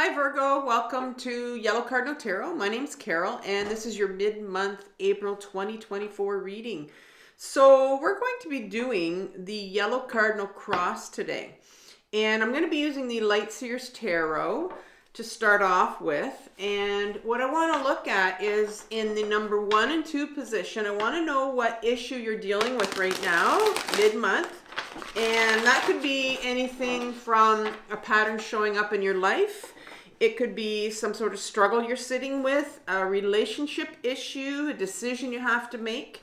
Hi Virgo, welcome to Yellow Cardinal Tarot. My name's Carol and this is your mid-month April 2024 reading. So we're going to be doing the Yellow Cardinal Cross today. And I'm going to be using the Light Seers Tarot to start off with. And what I want to look at is in the number 1 and 2 position. I want to know what issue you're dealing with right now, mid-month. And that could be anything from a pattern showing up in your life. It could be some sort of struggle you're sitting with, a relationship issue, a decision you have to make.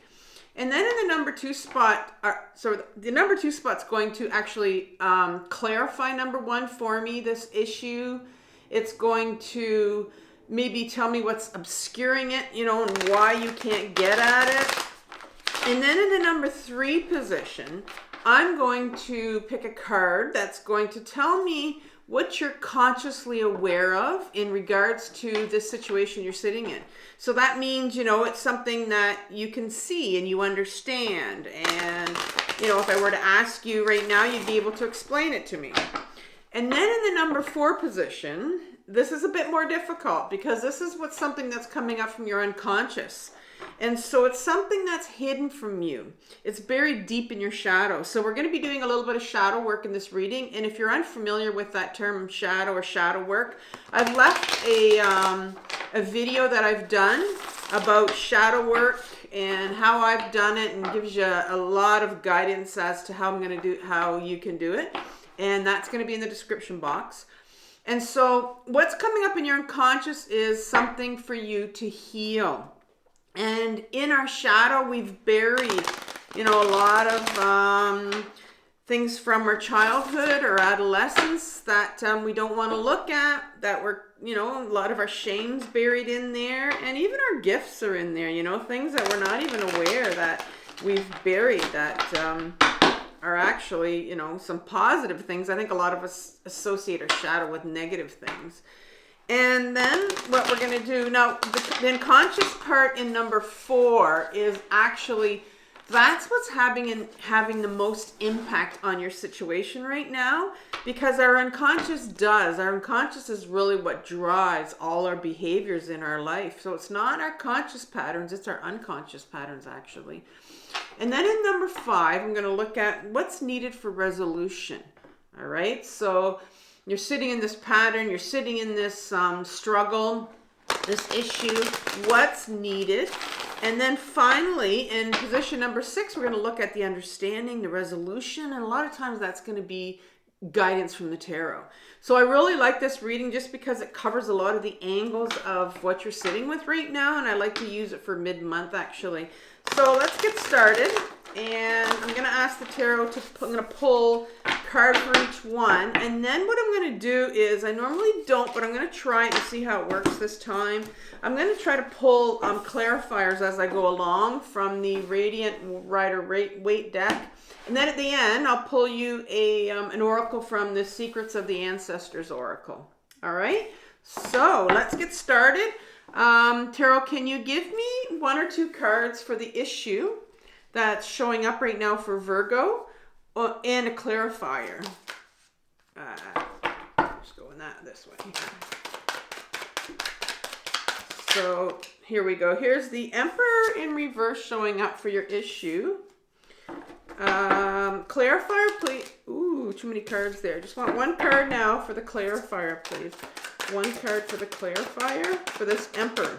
And then in the number 2 spot, the number 2 spot's going to actually clarify number 1 for me, this issue. It's going to maybe tell me what's obscuring it, and why you can't get at it. And then in the number 3 position, I'm going to pick a card that's going to tell me what you're consciously aware of in regards to this situation you're sitting in. So that means, it's something that you can see and you understand. And, if I were to ask you right now, you'd be able to explain it to me. And then in the number 4 position, this is a bit more difficult because this is something that's coming up from your unconscious. And so it's something that's hidden from you. It's buried deep in your shadow. So we're going to be doing a little bit of shadow work in this reading. And if you're unfamiliar with that term shadow or shadow work, I've left a video that I've done about shadow work and how I've done it, and gives you a lot of guidance as to how you can do it. And that's going to be in the description box. And so what's coming up in your unconscious is something for you to heal. And in our shadow, we've buried, a lot of things from our childhood or adolescence that we don't want to look at, that we're, a lot of our shame's buried in there. And even our gifts are in there, things that we're not even aware that we've buried that are actually, some positive things. I think a lot of us associate our shadow with negative things. And then what we're going to do now, the unconscious part in number 4 is actually, that's what's having the most impact on your situation right now, because our unconscious is really what drives all our behaviors in our life. So it's not our conscious patterns, it's our unconscious patterns actually. And then in number 5, I'm going to look at what's needed for resolution. All right, so you're sitting in this pattern, you're sitting in this struggle, this issue, what's needed. And then finally, in position number 6, we're going to look at the understanding, the resolution, and a lot of times that's going to be guidance from the tarot. So I really like this reading just because it covers a lot of the angles of what you're sitting with right now, and I like to use it for mid-month actually. So let's get started. And I'm going to ask the tarot I'm going to pull a card for each one. And then what I'm going to do is, I normally don't, but I'm going to try it and see how it works this time. I'm going to try to pull clarifiers as I go along from the Radiant Rider-Waite deck. And then at the end, I'll pull you an oracle from the Secrets of the Ancestors Oracle. All right? So let's get started. Tarot, can you give me 1 or 2 cards for the issue that's showing up right now for Virgo, and a clarifier? Just going this way. So here we go. Here's the Emperor in reverse showing up for your issue. Clarifier, please. Ooh, too many cards there. Just want 1 card now for the clarifier, please. 1 card for the clarifier for this Emperor.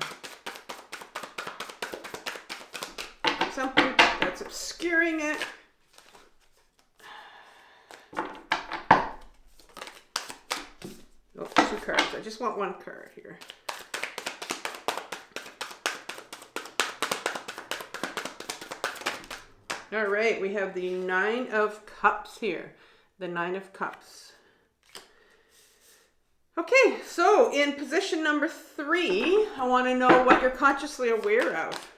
Something that's obscuring it. Oh, 2 cards. I just want 1 card here. All right, we have the 9 of Cups here. The 9 of Cups. Okay, so in position number 3, I want to know what you're consciously aware of.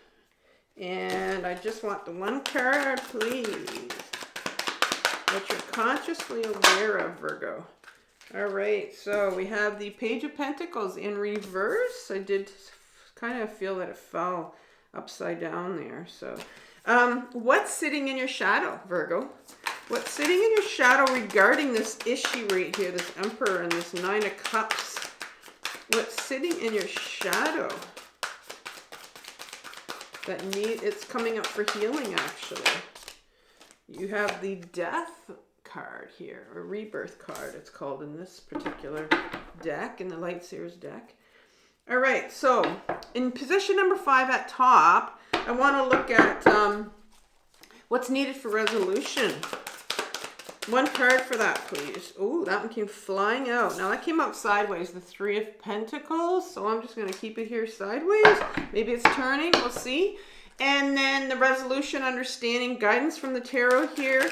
And I just want the 1 card, please. What you're consciously aware of, Virgo. All right, so we have the Page of Pentacles in reverse. I did kind of feel that it fell upside down there. So what's sitting in your shadow, Virgo? What's sitting in your shadow regarding this issue right here, this Emperor and this 9 of Cups? what's sitting in your shadow that it's coming up for healing, actually. You have the Death card here, or Rebirth card, it's called in this particular deck, in the Light Seers deck. All right, so in position number 5 at top, I want to look at what's needed for resolution. One card for that, please. Oh, that one came flying out. Now, that came out sideways, the 3 of Pentacles, so I'm just going to keep it here sideways. Maybe it's turning, we'll see. And then the resolution, understanding, guidance from the tarot here.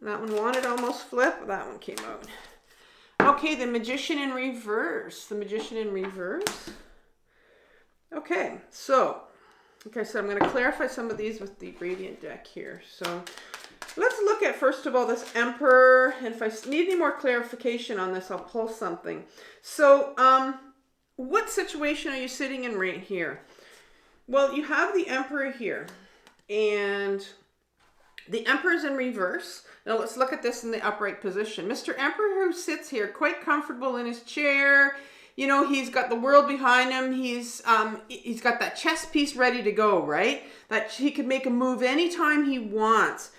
That one wanted almost flip. That one came out. Okay, the Magician in reverse. The Magician in reverse. Okay, so, like I said, I'm going to clarify some of these with the Radiant deck here. So, let's look at, first of all, this Emperor. And if I need any more clarification on this, I'll pull something. So, what situation are you sitting in right here? Well, you have the Emperor here. And the Emperor's in reverse. Now, let's look at this in the upright position. Mr. Emperor, who sits here quite comfortable in his chair. You know, he's got the world behind him. He's got that chess piece ready to go, right? That he could make a move anytime he wants.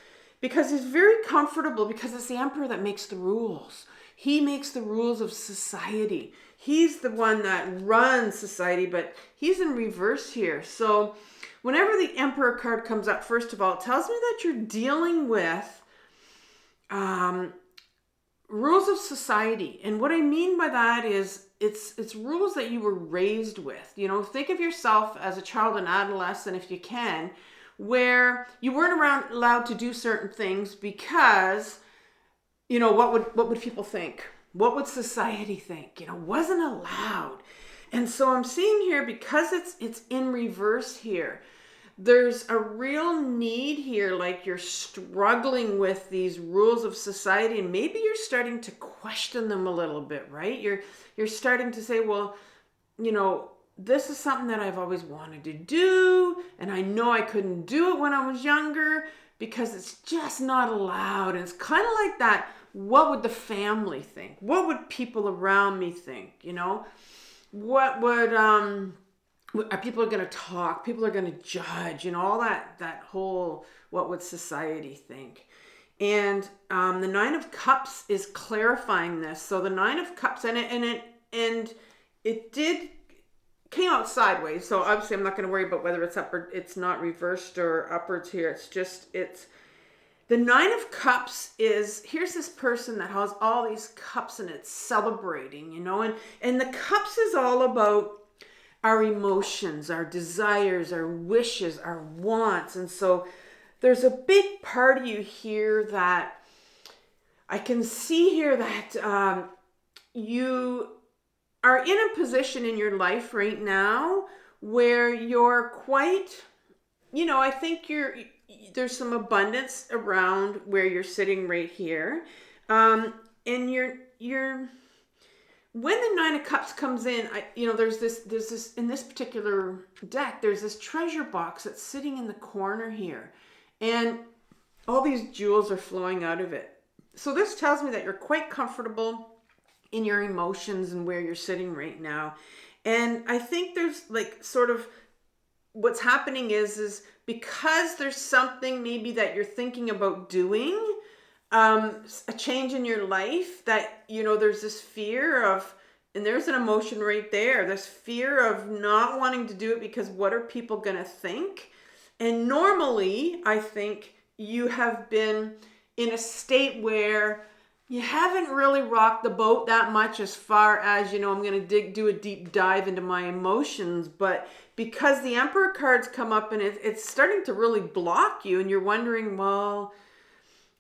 Because he's very comfortable, because it's the Emperor that makes the rules. He makes the rules of society. He's the one that runs society, but he's in reverse here. So whenever the Emperor card comes up, first of all, it tells me that you're dealing with rules of society. And what I mean by that is it's rules that you were raised with. You know, think of yourself as a child and adolescent, if you can, where you weren't allowed to do certain things because, you know, what would people think? What would society think? You know, wasn't allowed. And so I'm seeing here, because it's in reverse here, there's a real need here, like you're struggling with these rules of society, and maybe you're starting to question them a little bit, right? You're starting to say, well, you know, this is something that I've always wanted to do, and I know I couldn't do it when I was younger because it's just not allowed. And it's kind of like that, what would the family think? What would people around me think? You know, what would people are going to talk, people are going to judge, you know, all that whole, what would society think? And the Nine of Cups is clarifying this. So the Nine of Cups, and it did came out sideways. So obviously I'm not going to worry about whether it's up or it's not reversed or upwards here. It's the Nine of Cups is, here's this person that has all these cups and it's celebrating, you know, and the cups is all about our emotions, our desires, our wishes, our wants. And so there's a big part of you here that I can see here that you are in a position in your life right now where you're quite, you know, I think there's some abundance around where you're sitting right here. And you're when the Nine of Cups comes in, there's this in this particular deck, there's this treasure box that's sitting in the corner here, and all these jewels are flowing out of it. So this tells me that you're quite comfortable in your emotions and where you're sitting right now. And I think there's like sort of what's happening is because there's something maybe that you're thinking about doing, a change in your life, that, you know, there's this fear of, and there's an emotion right there, this fear of not wanting to do it because what are people going to think? And normally, I think you have been in a state where you haven't really rocked the boat that much as far as, you know, I'm going to do a deep dive into my emotions. But because the Emperor cards come up and it's starting to really block you, and you're wondering, well,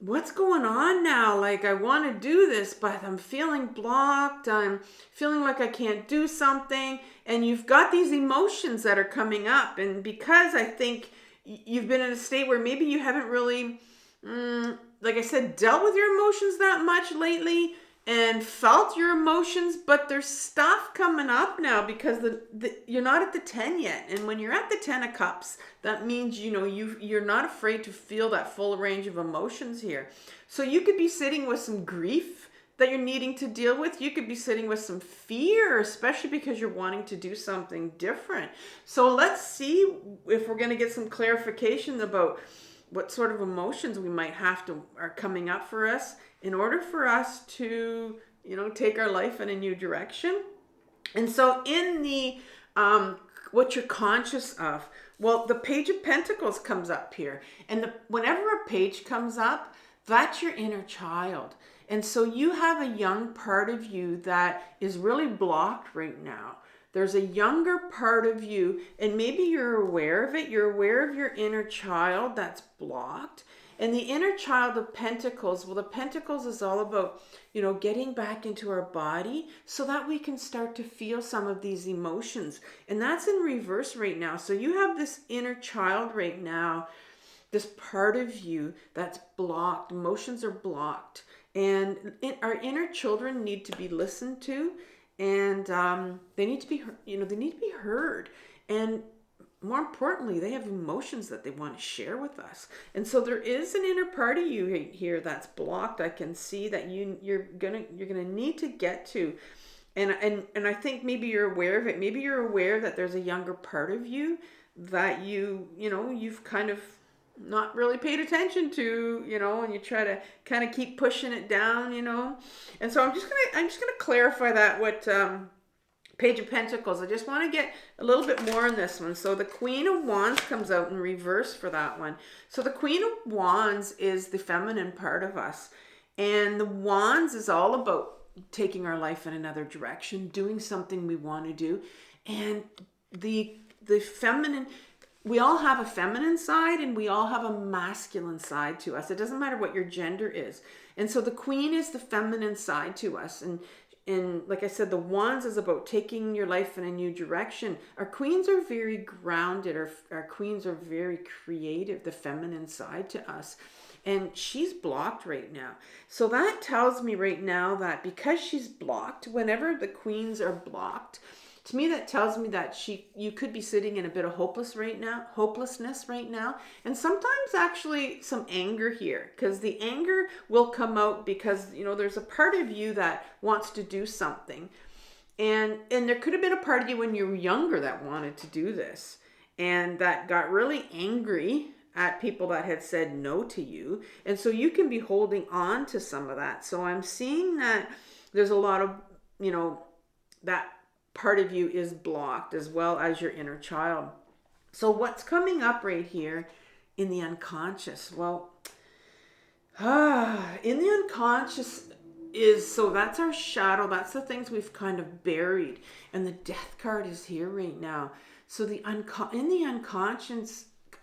what's going on now? Like, I want to do this, but I'm feeling blocked. I'm feeling like I can't do something. And you've got these emotions that are coming up. And because I think you've been in a state where maybe you haven't really, like I said, dealt with your emotions that much lately and felt your emotions, but there's stuff coming up now because you're not at the 10 yet. And when you're at the 10 of Cups, that means, you know, you're not afraid to feel that full range of emotions here. So you could be sitting with some grief that you're needing to deal with. You could be sitting with some fear, especially because you're wanting to do something different. So let's see if we're going to get some clarification about what sort of emotions we might have to are coming up for us in order for us to, take our life in a new direction. And so in the what you're conscious of, well, the Page of Pentacles comes up here, and whenever a page comes up, that's your inner child. And so you have a young part of you that is really blocked right now. There's a younger part of you, and maybe you're aware of it. You're aware of your inner child that's blocked. And the inner child of Pentacles, well, the Pentacles is all about, getting back into our body so that we can start to feel some of these emotions. And that's in reverse right now. So you have this inner child right now, this part of you that's blocked. Emotions are blocked. And our inner children need to be listened to. And they need to be, they need to be heard. And more importantly, they have emotions that they want to share with us. And so there is an inner part of you here that's blocked. I can see that you're gonna need to get to. And I think maybe you're aware of it. Maybe you're aware that there's a younger part of you that you've kind of not really paid attention to, and you try to kind of keep pushing it down, And so I'm just gonna clarify that what Page of Pentacles. I just want to get a little bit more on this one. So the Queen of Wands comes out in reverse for that one. So the Queen of Wands is the feminine part of us. And the Wands is all about taking our life in another direction, doing something we want to do. And the feminine, we all have a feminine side and we all have a masculine side to us. It doesn't matter what your gender is. And so the Queen is the feminine side to us. And like I said, the Wands is about taking your life in a new direction. Our queens are very grounded. Our queens are very creative, the feminine side to us. And she's blocked right now. So that tells me right now that because she's blocked, whenever the queens are blocked, to me that tells me that you could be sitting in a bit of hopelessness right now, and sometimes actually some anger here, because the anger will come out because there's a part of you that wants to do something, and there could have been a part of you when you were younger that wanted to do this and that got really angry at people that had said no to you, and so you can be holding on to some of that. So I'm seeing that there's a lot of that part of you is blocked, as well as your inner child. So what's coming up right here in the unconscious? Well, in the unconscious so that's our shadow. That's the things we've kind of buried. And the Death card is here right now. So in the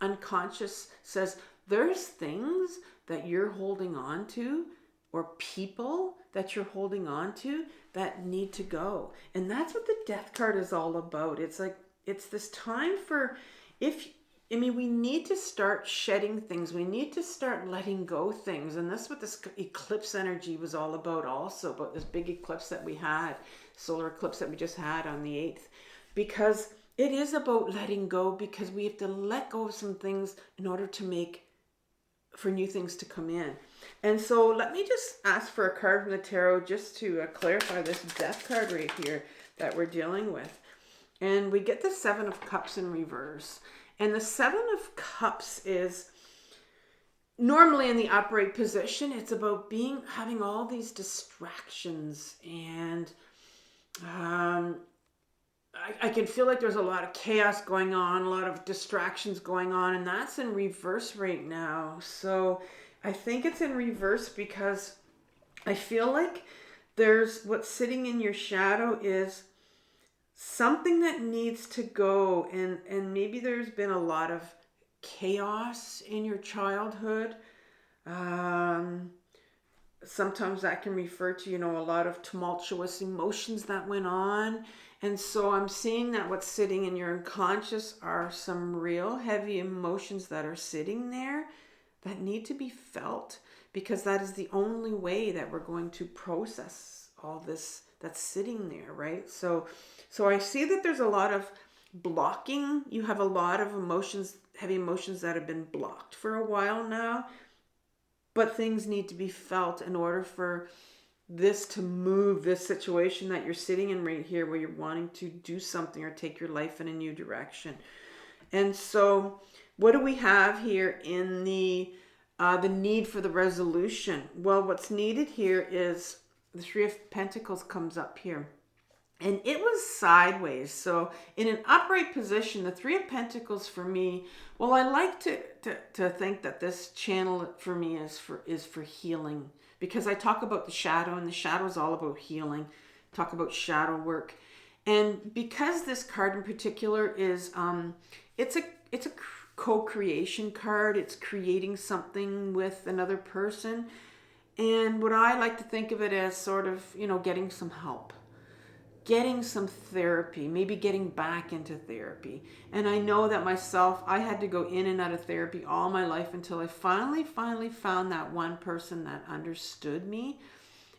unconscious says there's things that you're holding on to, or people that you're holding on to that need to go. And that's what the Death card is all about. It's like, it's this time for, we need to start shedding things. We need to start letting go things. And that's what this eclipse energy was all about also, about this big eclipse that we had, solar eclipse that we just had on the 8th. Because it is about letting go, because we have to let go of some things in order to for new things to come in. And so let me just ask for a card from the tarot just to clarify this Death card right here that we're dealing with. And we get the 7 of Cups in reverse. And the 7 of Cups is normally in the upright position. It's about having all these distractions, and I can feel like there's a lot of chaos going on, a lot of distractions going on, and that's in reverse right now. So I think it's in reverse because I feel like what's sitting in your shadow is something that needs to go, and maybe there's been a lot of chaos in your childhood. Sometimes that can refer to, a lot of tumultuous emotions that went on. And so I'm seeing that what's sitting in your unconscious are some real heavy emotions that are sitting there that need to be felt, because that is the only way that we're going to process all this that's sitting there, right? So I see that there's a lot of blocking. You have a lot of emotions, heavy emotions that have been blocked for a while now, but things need to be felt in order for this to move, this situation that you're sitting in right here where you're wanting to do something or take your life in a new direction. And so what do we have here in the need for the resolution? Well, what's needed here is the Three of Pentacles comes up here. And it was sideways. So in an upright position, the Three of Pentacles for me, well, I like to think that this channel for me is for healing, because I talk about the shadow, and the shadow is all about healing. Talk about shadow work. And because this card in particular is it's a co-creation card. It's creating something with another person. And what I like to think of it as sort of, getting some help, getting some therapy, maybe getting back into therapy. And I know that myself, I had to go in and out of therapy all my life until I finally found that one person that understood me.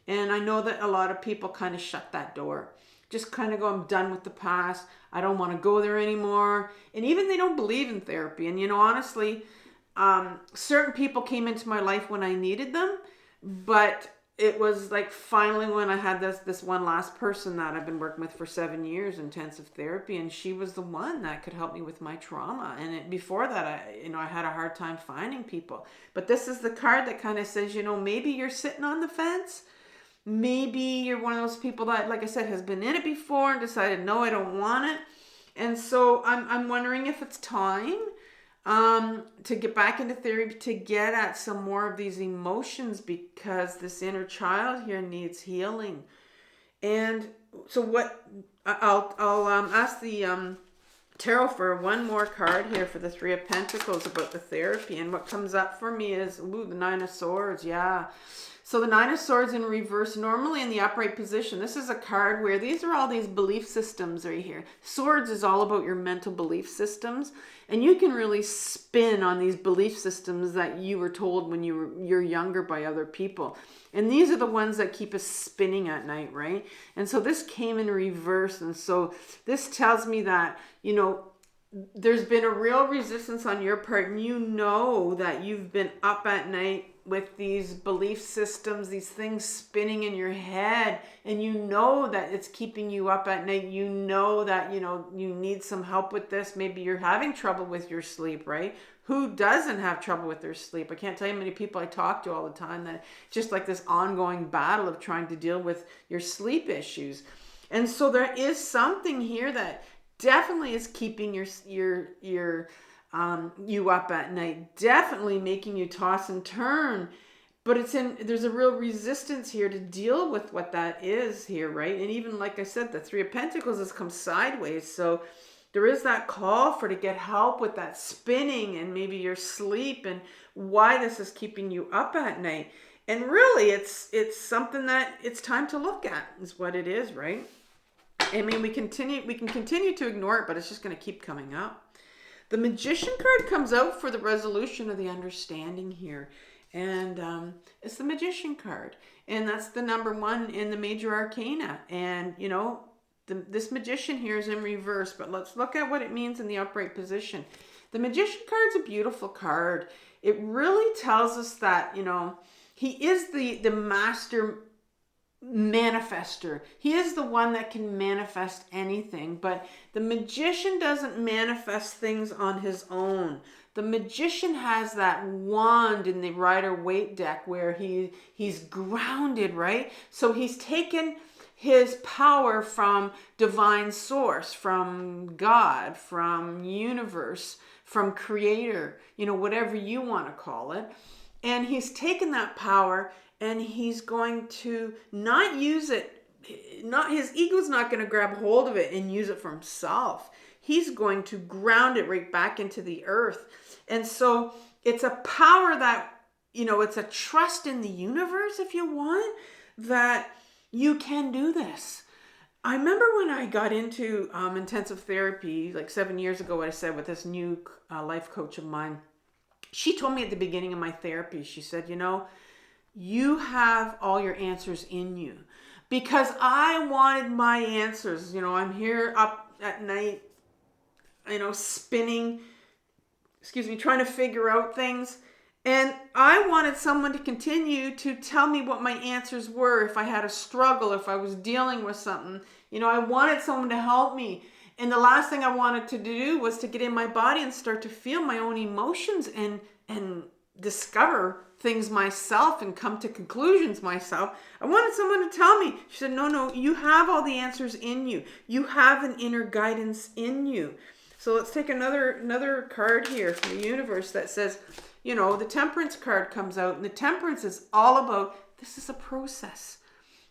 And I know that a lot of people kind of shut that door. Just kind of go, I'm done with the past. I don't want to go there anymore. And even they don't believe in therapy. And honestly, certain people came into my life when I needed them, but it was like finally when I had this one last person that I've been working with for 7 years, intensive therapy, and she was the one that could help me with my trauma. And before that, I had a hard time finding people. But this is the card that kind of says, maybe you're sitting on the fence. Maybe you're one of those people that, like I said, has been in it before and decided, no, I don't want it. And so I'm wondering if it's time to get back into therapy, to get at some more of these emotions, because this inner child here needs healing. And so what I'll ask the tarot for one more card here for the Three of Pentacles about the therapy. And what comes up for me is, the Nine of Swords. Yeah. So the Nine of Swords in reverse, normally in the upright position. This is a card where these are all these belief systems right here. Swords is all about your mental belief systems. And you can really spin on these belief systems that you were told when you're younger by other people. And these are the ones that keep us spinning at night, right? And so this came in reverse. And so this tells me that, there's been a real resistance on your part. And you know that you've been up at night with these belief systems, these things spinning in your head, and you know that it's keeping you up at night. You know that, you need some help with this. Maybe you're having trouble with your sleep, right? Who doesn't have trouble with their sleep? I can't tell you how many people I talk to all the time that just like this ongoing battle of trying to deal with your sleep issues. And so there is something here that definitely is keeping you up at night, definitely making you toss and turn. But there's a real resistance here to deal with what that is here, right? And even like I said, the Three of Pentacles has come sideways. So there is that call to get help with that spinning and maybe your sleep and why this is keeping you up at night. And really it's something that it's time to look at, is what it is, right? I mean, we can continue to ignore it, but it's just going to keep coming up. The Magician card comes out for the resolution of the understanding here. And it's the Magician card. And that's the number 1 in the major arcana. And, this Magician here is in reverse. But let's look at what it means in the upright position. The Magician card's a beautiful card. It really tells us that, he is the master manifester. He is the one that can manifest anything, but the Magician doesn't manifest things on his own. The Magician has that wand in the Rider-Waite deck where he's grounded, right? So he's taken his power from divine source, from God, from universe, from creator, whatever you want to call it. And he's taken that power and he's going to not use it, his ego's not going to grab hold of it and use it for himself. He's going to ground it right back into the earth. And so it's a power that, it's a trust in the universe, if you want, that you can do this. I remember when I got into intensive therapy, like 7 years ago, what I said with this new life coach of mine, she told me at the beginning of my therapy, she said, you have all your answers in you. Because I wanted my answers. I'm here up at night, spinning, trying to figure out things. And I wanted someone to continue to tell me what my answers were. If I had a struggle, if I was dealing with something, you know, I wanted someone to help me. And the last thing I wanted to do was to get in my body and start to feel my own emotions and discover things myself and come to conclusions myself. I wanted someone to tell me. She said, no, you have all the answers in you. You have an inner guidance in you. So let's take another card here from the universe that says, you know, the Temperance card comes out, and the Temperance is all about, this is a process.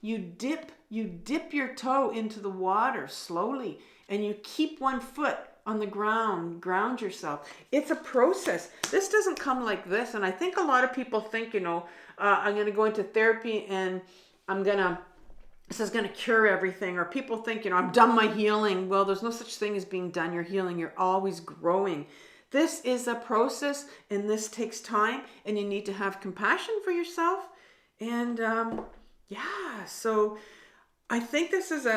You dip your toe into the water slowly, and you keep one foot on the ground yourself. It's a process. This doesn't come like this. And I think a lot of people think, you know, I'm going to go into therapy and this is going to cure everything. Or people think, you know, I'm done my healing. Well, there's no such thing as being done your healing. You're always growing. This is a process, and this takes time, and you need to have compassion for yourself. And so I think this is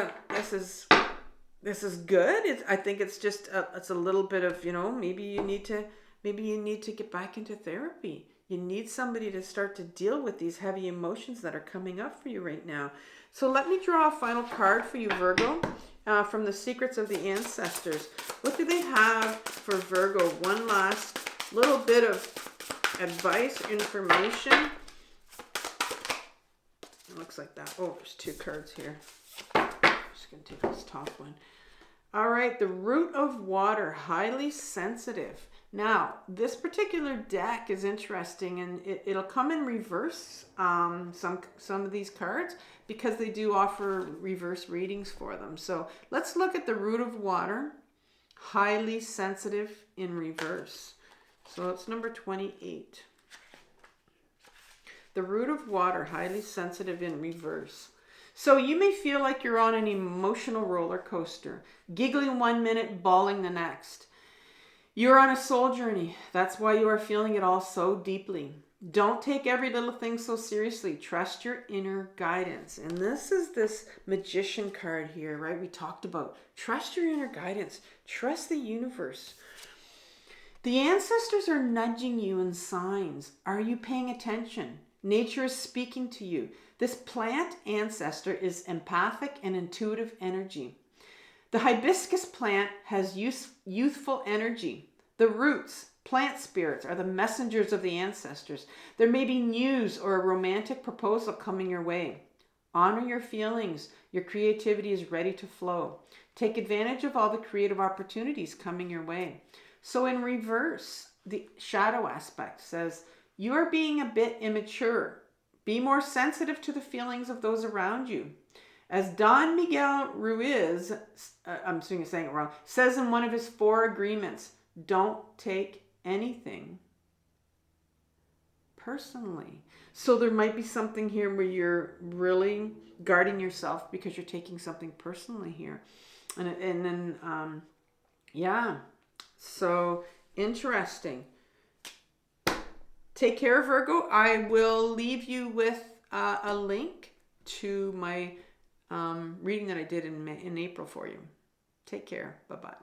good. I think it's just it's a little bit of, you know, maybe you need to get back into therapy. You need somebody to start to deal with these heavy emotions that are coming up for you right now. So let me draw a final card for you, Virgo, from the Secrets of the Ancestors. What do they have for Virgo? One last little bit of advice, information. It looks like that. Oh, there's two cards here. Just going to take this top one. All right, the Root of Water, highly sensitive. Now, this particular deck is interesting, and it'll come in reverse, some of these cards, because they do offer reverse readings for them. So let's look at the Root of Water, highly sensitive in reverse. So it's number 28. The Root of Water, highly sensitive in reverse. So you may feel like you're on an emotional roller coaster, giggling one minute, bawling the next. You're on a soul journey. That's why you are feeling it all so deeply. Don't take every little thing so seriously. Trust your inner guidance. And this is this Magician card here, right? We talked about trust your inner guidance. Trust the universe. The ancestors are nudging you in signs. Are you paying attention? Nature is speaking to you. This plant ancestor is empathic and intuitive energy. The hibiscus plant has youthful energy. The roots, plant spirits, are the messengers of the ancestors. There may be news or a romantic proposal coming your way. Honor your feelings. Your creativity is ready to flow. Take advantage of all the creative opportunities coming your way. So in reverse, the shadow aspect says, you are being a bit immature. Be more sensitive to the feelings of those around you. As Don Miguel Ruiz, I'm saying it wrong, says in one of his 4 agreements, don't take anything personally. So there might be something here where you're really guarding yourself because you're taking something personally here. And then, so interesting. Take care, Virgo. I will leave you with a link to my reading that I did in April for you. Take care. Bye-bye.